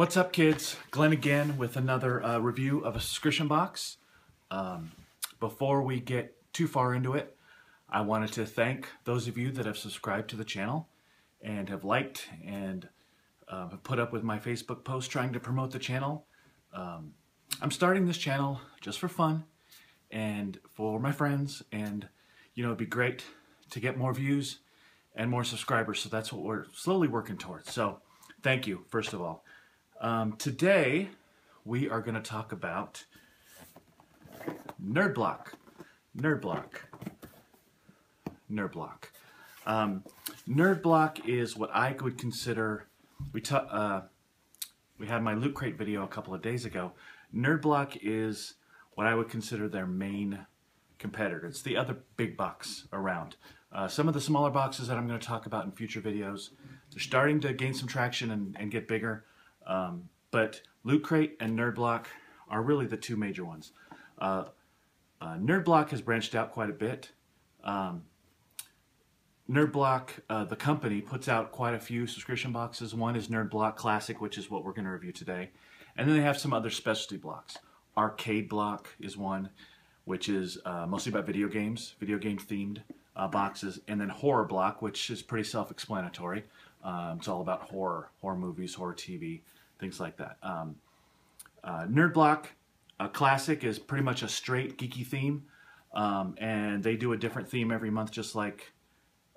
What's up, kids? Glenn again with another review of a subscription box. Before we get too far into it, I wanted to thank those of you that have subscribed to the channel and have liked and have put up with my Facebook post trying to promote the channel. I'm starting this channel just for fun and for my friends, and it'd be great to get more views and more subscribers, so that's what we're slowly working towards. So thank you, first of all. Today we are going to talk about Nerd Block. Nerd Block. Nerd Block is what I would consider, we had my Loot Crate video a couple of days ago. Nerd Block is what I would consider their main competitor. It's the other big box around. Some of the smaller boxes that I'm going to talk about in future videos, they're starting to gain some traction and get bigger. But Loot Crate and Nerd Block are really the two major ones. Nerd Block has branched out quite a bit. Nerd Block, the company, puts out quite a few subscription boxes. One is Nerd Block Classic, which is what we're going to review today. And then they have some other specialty blocks. Arcade Block is one, which is mostly about video game themed boxes. And then Horror Block, which is pretty self-explanatory. It's all about horror movies, horror TV, things like that. Nerd Block Classic is pretty much a straight geeky theme, and they do a different theme every month, just like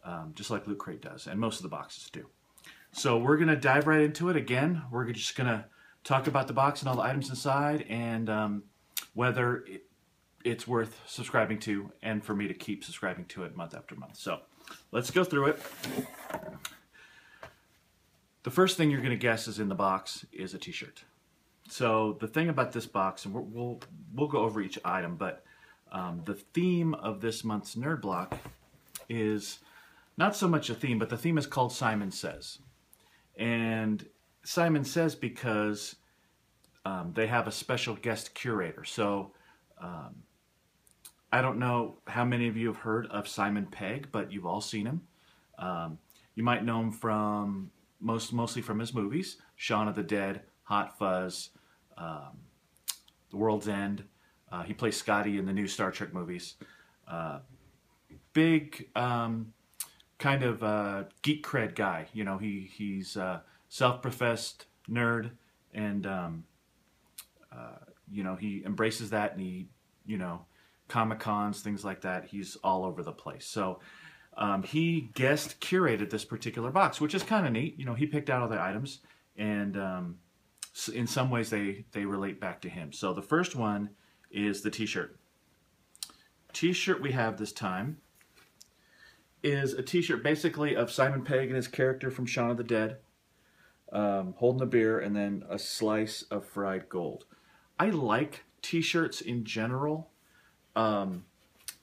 Loot Crate does, and most of the boxes do. So we're gonna dive right into it. Again, we're just gonna talk about the box and all the items inside, and whether it's worth subscribing to, and for me to keep subscribing to it month after month. So let's go through it. The first thing you're going to guess is in the box is a t-shirt. So the thing about this box, and we'll go over each item, but the theme of this month's Nerd Block is not so much a theme, but the theme is called Simon Says. And Simon Says because they have a special guest curator. So I don't know how many of you have heard of Simon Pegg, but you've all seen him. You might know him from mostly from his movies, Shaun of the Dead, Hot Fuzz, The World's End. He plays Scotty in the new Star Trek movies. Big kind of geek cred guy. He's self-professed nerd, and he embraces that, and he Comic-Cons, things like that. He's all over the place. So he guest curated this particular box, which is kind of neat. He picked out all the items, and in some ways they relate back to him. So the first one is the t-shirt. T-shirt we have this time is a t-shirt basically of Simon Pegg and his character from Shaun of the Dead, holding a beer and then a slice of fried gold. I like t-shirts in general.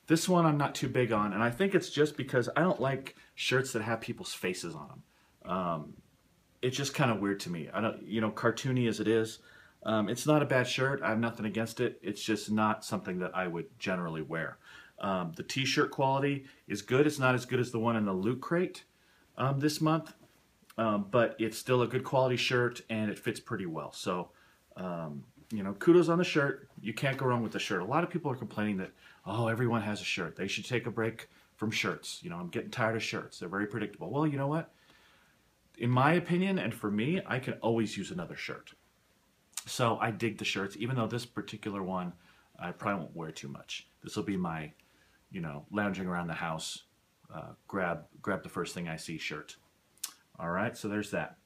This one I'm not too big on, and I think it's just because I don't like shirts that have people's faces on them. It's just kind of weird to me. I don't, cartoony as it is, it's not a bad shirt. I have nothing against it. It's just not something that I would generally wear. The t-shirt quality is good. It's not as good as the one in the Loot Crate this month, but it's still a good quality shirt, and it fits pretty well. So, kudos on the shirt. You can't go wrong with the shirt. A lot of people are complaining that, oh, everyone has a shirt. They should take a break from shirts. I'm getting tired of shirts. They're very predictable. Well, you know what? In my opinion, and for me, I can always use another shirt. So I dig the shirts, even though this particular one I probably won't wear too much. This will be my, lounging around the house, grab the first thing I see shirt. All right, so there's that.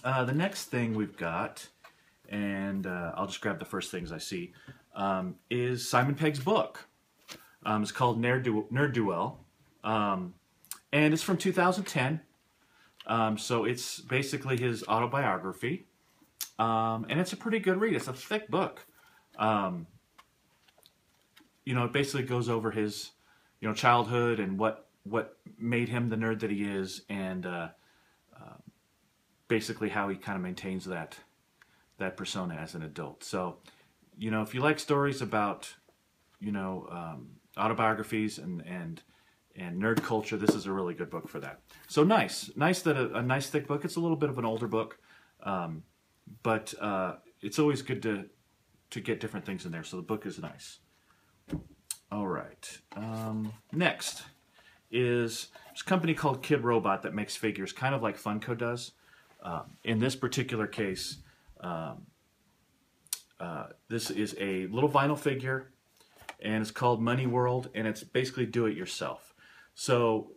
The next thing we've got, and I'll just grab the first things I see, is Simon Pegg's book. It's called Nerd Duel, and it's from 2010. So it's basically his autobiography, and it's a pretty good read. It's a thick book. It basically goes over his, childhood and what made him the nerd that he is, and basically how he kind of maintains that persona as an adult. So, if you like stories about, autobiographies and nerd culture, this is a really good book for that. So nice that a nice thick book. It's a little bit of an older book, but it's always good to get different things in there. So the book is nice. All right. Next is this company called Kid Robot that makes figures, kind of like Funko does. In this particular case, this is a little vinyl figure, and it's called Money World, and it's basically do-it-yourself. So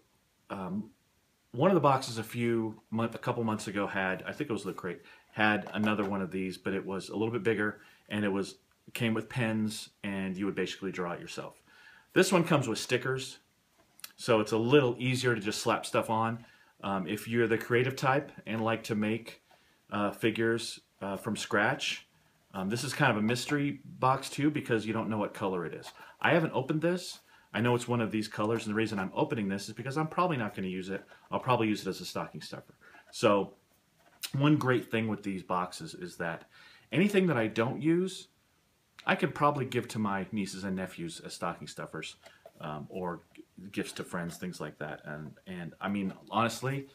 one of the boxes a couple months ago had, I think it was Loot Crate, had another one of these, but it was a little bit bigger, and it came with pens, and you would basically draw it yourself. This one comes with stickers, so it's a little easier to just slap stuff on. If you're the creative type and like to make figures from scratch, this is kind of a mystery box too, because you don't know what color it is. I haven't opened this. I know it's one of these colors, and the reason I'm opening this is because I'm probably not going to use it. I'll probably use it as a stocking stuffer. So one great thing with these boxes is that anything that I don't use, I could probably give to my nieces and nephews as stocking stuffers, or gifts to friends, things like that. And I mean, honestly,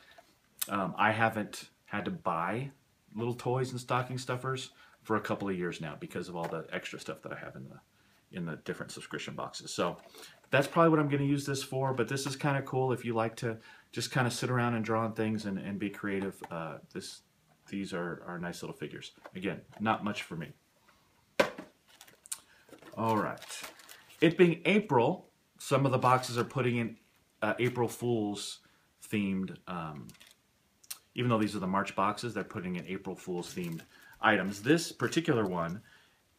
I haven't had to buy little toys and stocking stuffers for a couple of years now because of all the extra stuff that I have in the different subscription boxes. So that's probably what I'm going to use this for, but this is kind of cool if you like to just kind of sit around and draw on things and be creative. These are nice little figures. Again, not much for me. All right. It being April, some of the boxes are putting in April Fool's themed, even though these are the March boxes, they're putting in April Fool's themed items. This particular one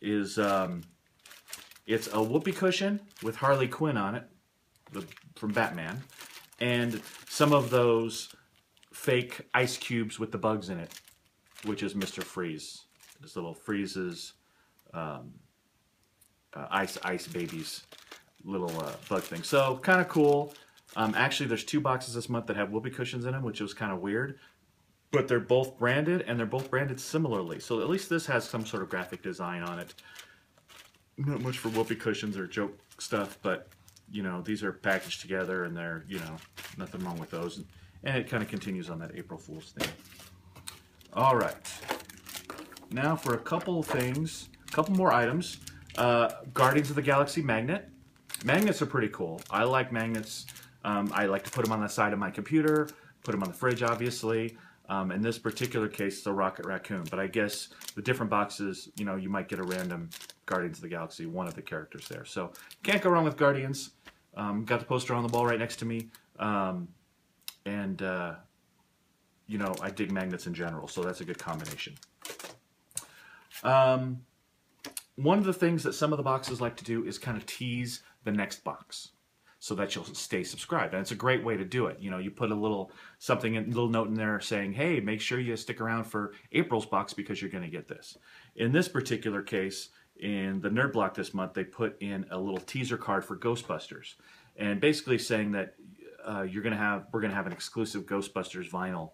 is, it's a whoopee cushion with Harley Quinn on it, from Batman, and some of those fake ice cubes with the bugs in it, which is Mr. Freeze. This little Freeze's ice babies little bug thing. So kind of cool. Actually, there's 2 boxes this month that have whoopee cushions in them, which was kind of weird. But they're both branded, and they're both branded similarly. So at least this has some sort of graphic design on it. Not much for whoopee cushions or joke stuff, but you know, these are packaged together, and they're, you know, nothing wrong with those. And it kind of continues on that April Fool's thing. All right. Now for a couple things, a couple more items. Guardians of the Galaxy magnet. Magnets are pretty cool. I like magnets. I like to put them on the side of my computer, put them on the fridge, obviously. In this particular case, it's a Rocket Raccoon. But I guess the different boxes, you know, you might get a random Guardians of the Galaxy, one of the characters there. So can't go wrong with Guardians. Got the poster on the wall right next to me. You know, I dig magnets in general, so that's a good combination. One of the things that some of the boxes like to do is kind of tease the next box so that you'll stay subscribed. And it's a great way to do it. You know, you put a little little note in there saying, hey, make sure you stick around for April's box because you're going to get this. In this particular case, in the Nerd Block this month, they put in a little teaser card for Ghostbusters, and basically saying that we're going to have an exclusive Ghostbusters vinyl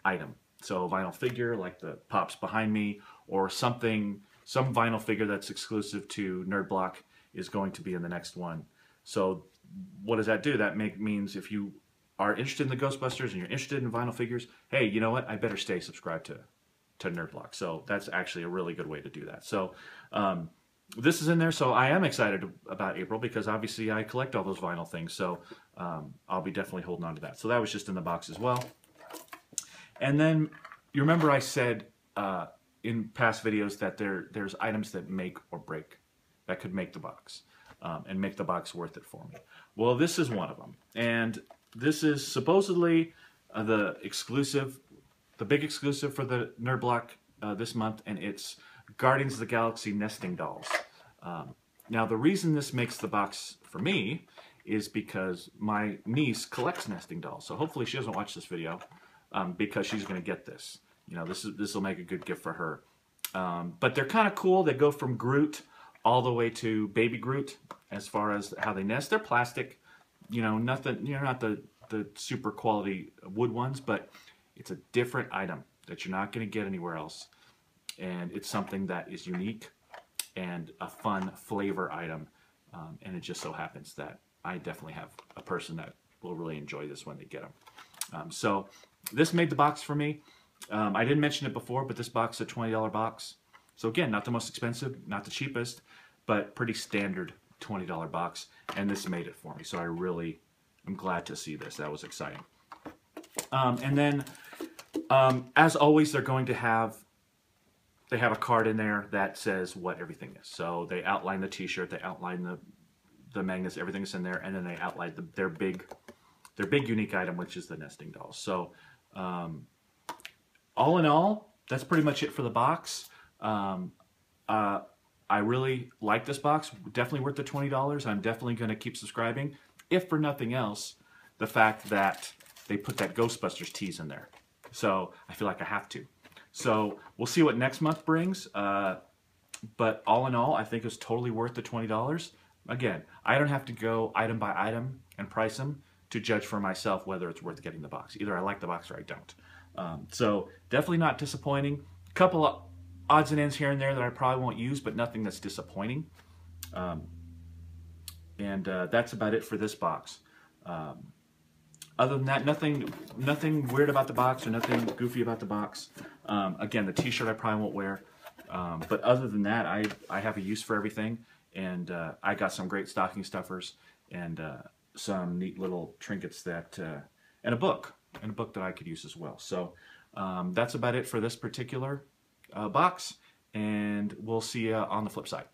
item. So a vinyl figure like the pops behind me, or some vinyl figure that's exclusive to Nerd Block is going to be in the next one. So what does that do? That means if you are interested in the Ghostbusters and you're interested in vinyl figures, hey, you know what? I better stay subscribed to Nerd Block. So that's actually a really good way to do that. So this is in there. So I am excited about April because obviously I collect all those vinyl things. So I'll be definitely holding on to that. So that was just in the box as well. And then you remember I said in past videos that there's items that make or break, that could make the box and make the box worth it for me. Well, this is one of them. And this is supposedly the big exclusive for the Nerd Block this month, and it's Guardians of the Galaxy nesting dolls. Now, the reason this makes the box for me is because my niece collects nesting dolls. So hopefully she doesn't watch this video because she's going to get this. You know, this will make a good gift for her. But they're kind of cool. They go from Groot all the way to Baby Groot as far as how they nest. They're plastic. You know, nothing. You're not the super quality wood ones, but it's a different item that you're not going to get anywhere else. And it's something that is unique and a fun flavor item. And it just so happens that I definitely have a person that will really enjoy this when they get them. So this made the box for me. I didn't mention it before, but this box is a $20 box. So again, not the most expensive, not the cheapest, but pretty standard $20 box. And this made it for me. So I'm glad to see this. That was exciting. And then, as always, they have a card in there that says what everything is. So they outline the T-shirt, they outline the magnets, everything's in there, and then they outline their big unique item, which is the nesting dolls. So all in all, that's pretty much it for the box. I really like this box. Definitely worth the $20. I'm definitely going to keep subscribing, if for nothing else, the fact that they put that Ghostbusters tease in there. So I feel like I have to. So we'll see what next month brings. But all in all, I think it's totally worth the $20. Again, I don't have to go item by item and price them to judge for myself whether it's worth getting the box. Either I like the box or I don't. So definitely not disappointing. Couple of odds and ends here and there that I probably won't use, but nothing that's disappointing. And that's about it for this box. Other than that, nothing weird about the box or nothing goofy about the box. Again, the T-shirt I probably won't wear. But other than that, I have a use for everything. And I got some great stocking stuffers and some neat little trinkets and a book that I could use as well. So that's about it for this particular box. And we'll see you on the flip side.